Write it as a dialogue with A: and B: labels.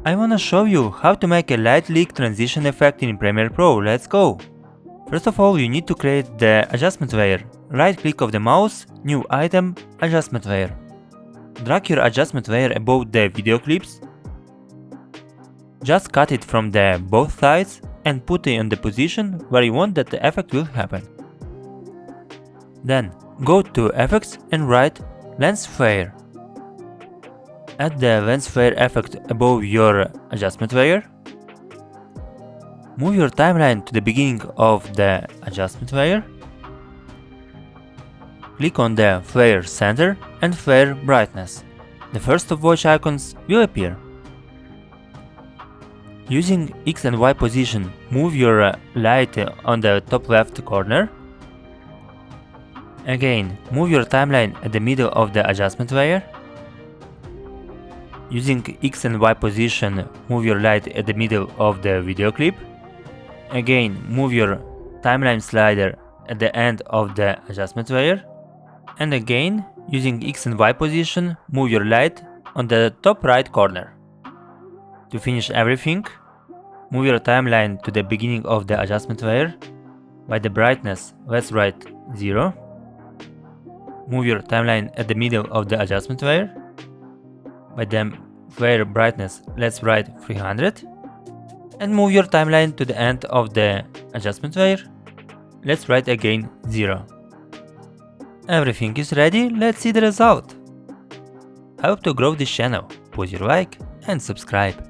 A: I wanna show you how to make a light leak transition effect in Premiere Pro. Let's go! First of all, you need to create the adjustment layer. Right click of the mouse, new item, adjustment layer. Drag your adjustment layer above the video clips. Just cut it from the both sides and put it in the position where you want that the effect will happen. Then go to Effects and write Lens Flare. Add the lens flare effect above your adjustment layer. Move your timeline to the beginning of the adjustment layer. Click on the flare center and flare brightness. The first of watch icons will appear. Using X and Y position, move your light on the top left corner. Again, move your timeline at the middle of the adjustment layer. Using X and Y position, move your light at the middle of the video clip. Again, move your timeline slider at the end of the adjustment layer. And again, using X and Y position, move your light on the top right corner. To finish everything, move your timeline to the beginning of the adjustment layer. By the brightness, let's write 0. Move your timeline at the middle of the adjustment layer. By the flare brightness, let's write 300. And move your timeline to the end of the adjustment layer. Let's write again 0. Everything is ready, let's see the result. Help to grow this channel, put your like and subscribe.